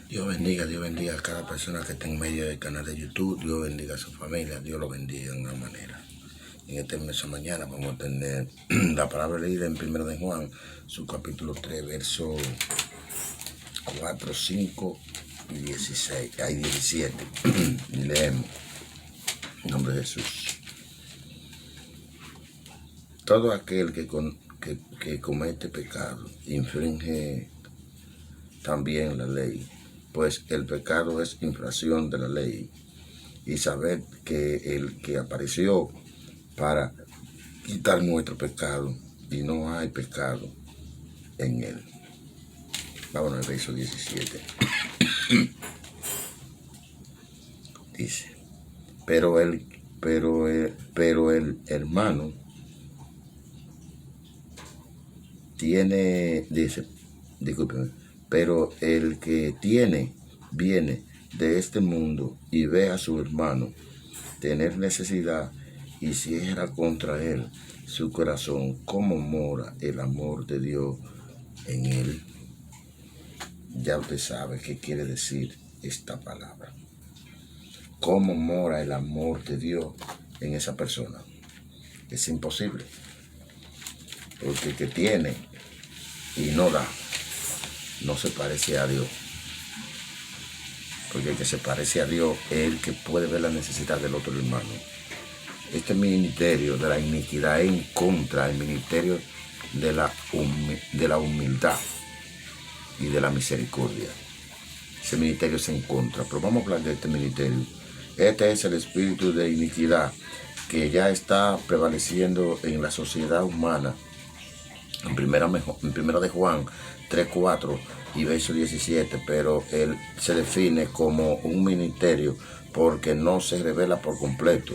Dios bendiga a cada persona que está en medio del canal de YouTube. Dios bendiga a su familia, Dios lo bendiga de una manera. En esta mañana vamos a tener la palabra leída en 1 de Juan, su capítulo 3, versos 4, 5 y 16, hay 17. Y leemos en nombre de Jesús. Todo aquel que comete pecado infringe también la ley, pues el pecado es infracción de la ley, y saber que el que apareció para quitar nuestro pecado, y no hay pecado en él. Vámonos al verso 17. Dice, pero el hermano tiene, dice, discúlpeme, pero el que viene de este mundo y ve a su hermano tener necesidad y cierra contra él su corazón, ¿cómo mora el amor de Dios en él? Ya usted sabe qué quiere decir esta palabra. ¿Cómo mora el amor de Dios en esa persona? Es imposible, porque el que tiene y no da, no se parece a Dios. Porque el que se parece a Dios es el que puede ver la necesidad del otro hermano. Este ministerio de la iniquidad es en contra del ministerio de la humildad y de la misericordia. Ese ministerio es en contra. Pero vamos a hablar de este ministerio. Este es el espíritu de iniquidad que ya está prevaleciendo en la sociedad humana. En primera de Juan 3:4 y verso 17, pero él se define como un ministerio porque no se revela por completo,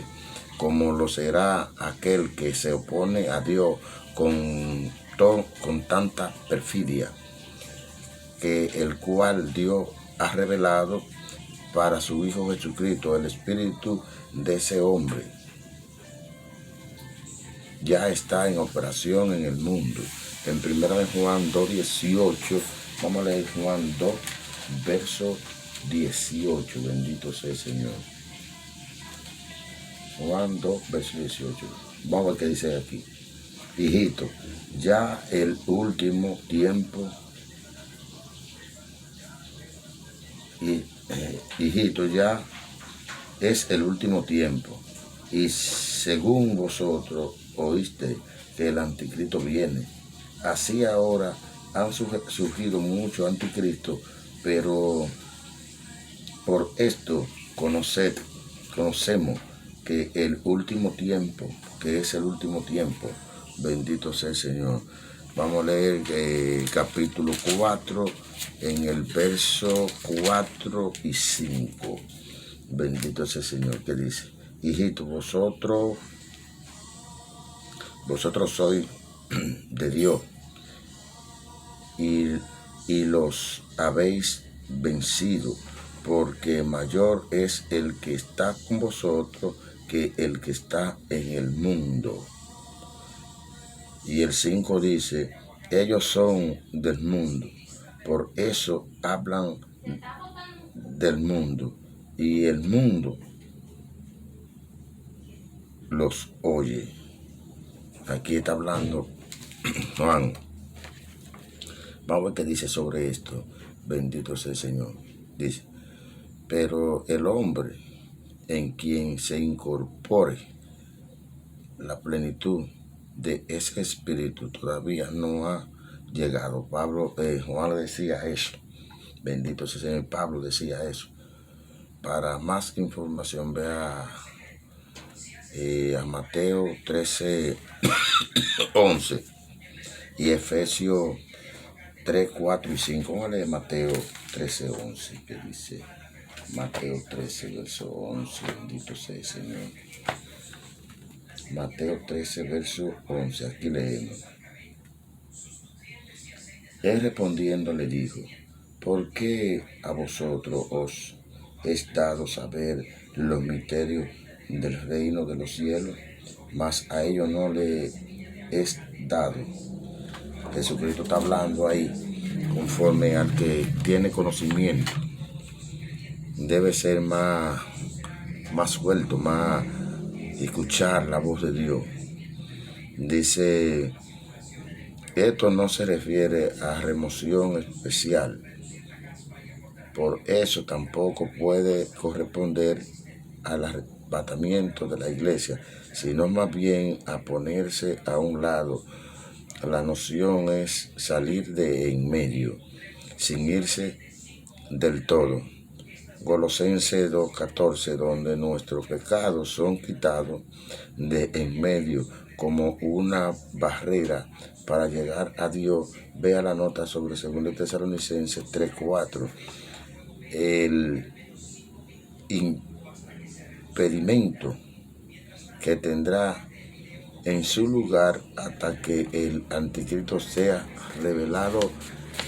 como lo será aquel que se opone a Dios con tanta perfidia, que el cual Dios ha revelado para su Hijo Jesucristo. El espíritu de ese hombre ya está en operación en el mundo. En 1 de Juan 2:18, vamos a leer Juan 2, verso 18, bendito sea el Señor. Juan 2, verso 18, vamos a ver qué dice aquí. Hijito, ya el último tiempo, hijito, ya es el último tiempo, y según vosotros oíste que el anticristo viene, así ahora han surgido muchos anticristos, pero por esto conocemos que el último tiempo, que es el último tiempo, bendito sea el Señor. Vamos a leer capítulo 4 en el verso 4 y 5. Bendito sea el Señor, que dice, hijito, vosotros sois de Dios y los habéis vencido, porque mayor es el que está con vosotros que el que está en el mundo. Y el 5 dice, ellos son del mundo, por eso hablan del mundo, y el mundo los oye. Aquí está hablando Juan. Vamos a ver qué dice sobre esto. Bendito sea el Señor. Dice, pero el hombre en quien se incorpore la plenitud de ese espíritu todavía no ha llegado. Juan le decía eso. Bendito sea el Señor. Pablo decía eso. Para más información, vea a Mateo 13, 11 y Efesios 3, 4 y 5. Vamos a leer Mateo 13, 11, que dice, Mateo 13, verso 11, bendito sea el Señor. Mateo 13, verso 11, aquí leemos. Él respondiendo le dijo, ¿por qué a vosotros os es dado saber los misterios del reino de los cielos? Mas a ellos no le es dado. Jesucristo está hablando ahí conforme al que tiene conocimiento. debe ser más suelto, más escuchar la voz de Dios. Dice, esto no se refiere a remoción especial, por eso tampoco puede corresponder al arrebatamiento de la iglesia, sino más bien a ponerse a un lado. La noción es salir de en medio, sin irse del todo. Colosenses 2:14, donde nuestros pecados son quitados de en medio como una barrera para llegar a Dios. Vea la nota sobre 2 Tesalonicenses 3:4. El impedimento que tendrá en su lugar hasta que el anticristo sea revelado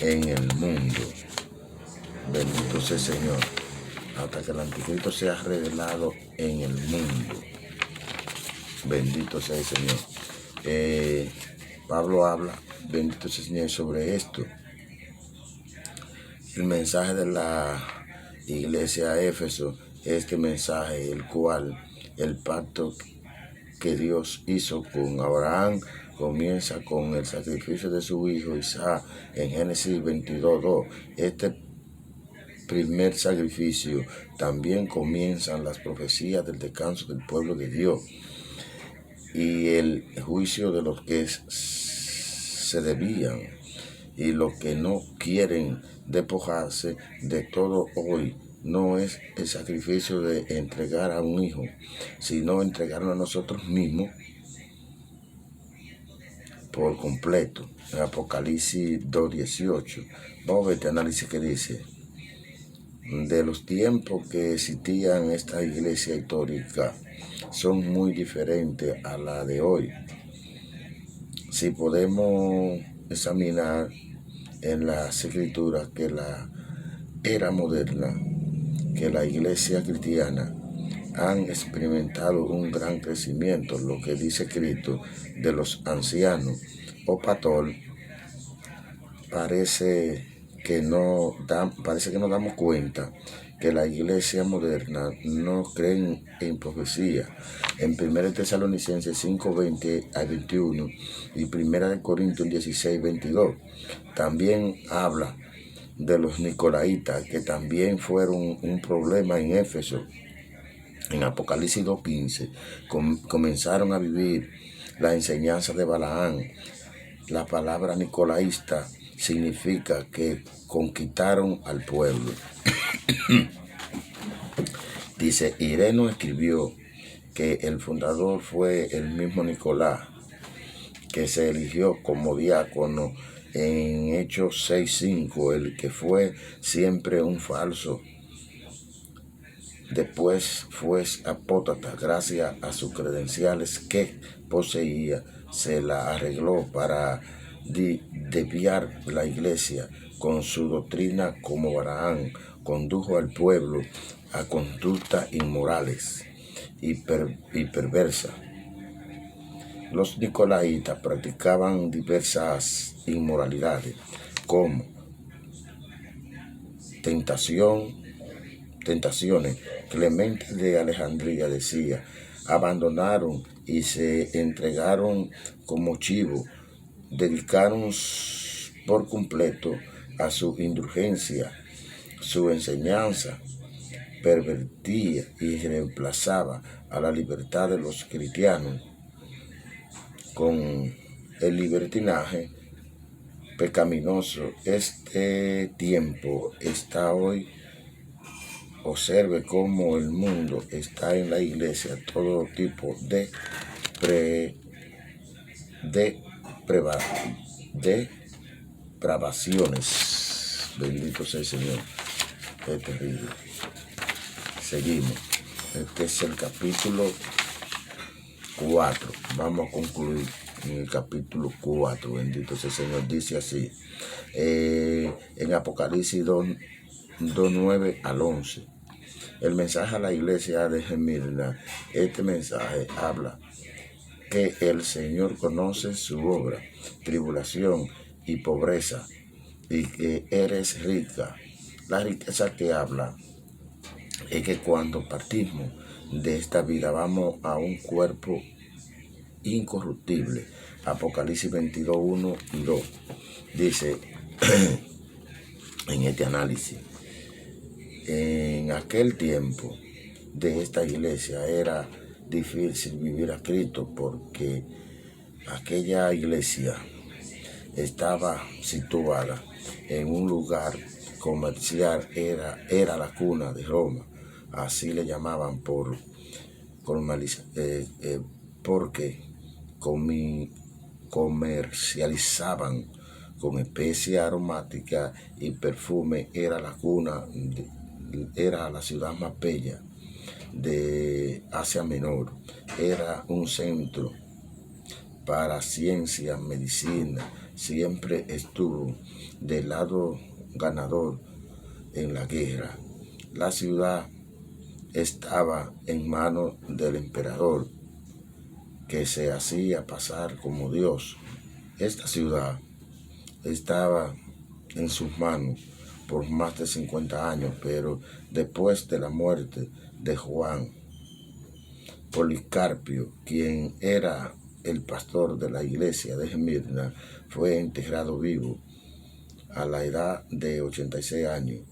en el mundo. Bendito sea el Señor. Hasta que el anticristo sea revelado en el mundo. Bendito sea el Señor. Pablo habla, bendito sea el Señor, sobre esto. El mensaje de la iglesia a Éfeso, este mensaje, el cual el pacto que Dios hizo con Abraham comienza con el sacrificio de su hijo Isaac en Génesis 22:2. Este primer sacrificio también comienzan las profecías del descanso del pueblo de Dios y el juicio de los que se debían y los que no quieren despojarse de todo hoy. No es el sacrificio de entregar a un hijo, sino entregarlo a nosotros mismos por completo. En Apocalipsis 2:18. Vamos a ver este análisis que dice: de los tiempos que existían esta iglesia histórica son muy diferentes a la de hoy. Si podemos examinar en las escrituras que la era moderna, que la iglesia cristiana han experimentado un gran crecimiento, lo que dice Cristo de los ancianos o pastor, parece que no damos cuenta que la iglesia moderna no cree en profecía. En 1 Tesalonicenses 5:20-21 y 1 Corintios 16:22 también habla de los nicolaitas, que también fueron un problema en Éfeso. En Apocalipsis 2:15 comenzaron a vivir la enseñanza de Balaam. La palabra nicolaísta significa que conquistaron al pueblo. Dice, Ireno escribió que el fundador fue el mismo Nicolás, que se eligió como diácono en Hechos 6:5, el que fue siempre un falso. Después fue apóstata, gracias a sus credenciales que poseía, se la arregló para desviar la iglesia con su doctrina, como Balaam condujo al pueblo a conductas inmorales y perversas. Los nicolaitas practicaban diversas inmoralidades, como tentaciones. Clemente de Alejandría decía, abandonaron y se entregaron como chivo, dedicaron por completo a su indulgencia. Su enseñanza pervertía y reemplazaba a la libertad de los cristianos con el libertinaje pecaminoso. Este tiempo está hoy. Observe cómo el mundo está en la iglesia, todo tipo de depravaciones. Bendito sea el Señor. Es terrible. Seguimos. Este es el capítulo 4. Vamos a concluir en el capítulo 4. Bendito sea el Señor. Dice así. En Apocalipsis 2:9-11. El mensaje a la iglesia de Esmirna. Este mensaje habla que el Señor conoce su obra, tribulación y pobreza, y que eres rica. La riqueza que habla es que cuando partimos de esta vida vamos a un cuerpo incorruptible. Apocalipsis 22, 1 y 2 dice en este análisis: en aquel tiempo de esta iglesia era difícil vivir a Cristo, porque aquella iglesia estaba situada en un lugar comercial, era la cuna de Roma, así le llamaban porque comercializaban con especies aromáticas y perfume. Era la cuna, era la ciudad más bella de Asia Menor, era un centro para ciencia, medicina, siempre estuvo del lado ganador en la guerra. La ciudad estaba en manos del emperador, que se hacía pasar como Dios. Esta ciudad estaba en sus manos por más de 50 años, pero después de la muerte de Juan Policarpio, quien era el pastor de la iglesia de Esmirna, fue enterrado vivo a la edad de 86 años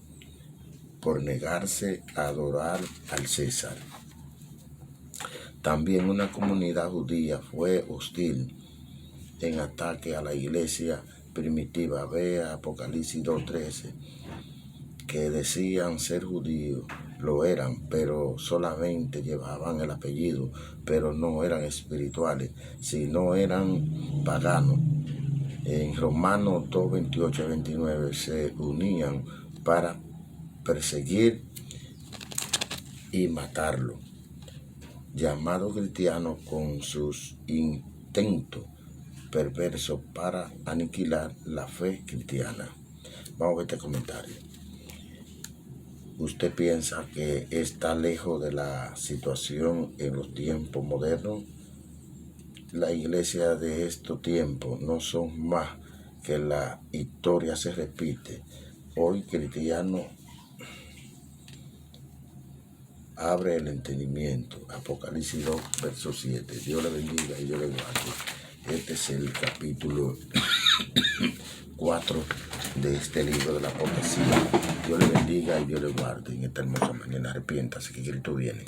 por negarse a adorar al César. También una comunidad judía fue hostil en ataque a la iglesia primitiva. Vea Apocalipsis 2:13, que decían ser judíos, lo eran, pero solamente llevaban el apellido, pero no eran espirituales, sino eran paganos. En Romanos 2:28-29 se unían para perseguir y matarlo. Llamados cristianos con sus intentos perversos para aniquilar la fe cristiana. Vamos a ver este comentario. ¿Usted piensa que está lejos de la situación en los tiempos modernos? La iglesia de estos tiempos no son más que la historia se repite. Hoy cristiano abre el entendimiento. Apocalipsis 2, verso 7. Dios le bendiga y Dios le guarde. Este es el capítulo 4 de este libro de la profecía. Dios le bendiga y Dios le guarde en esta hermosa mañana. Arrepiéntase que Cristo viene.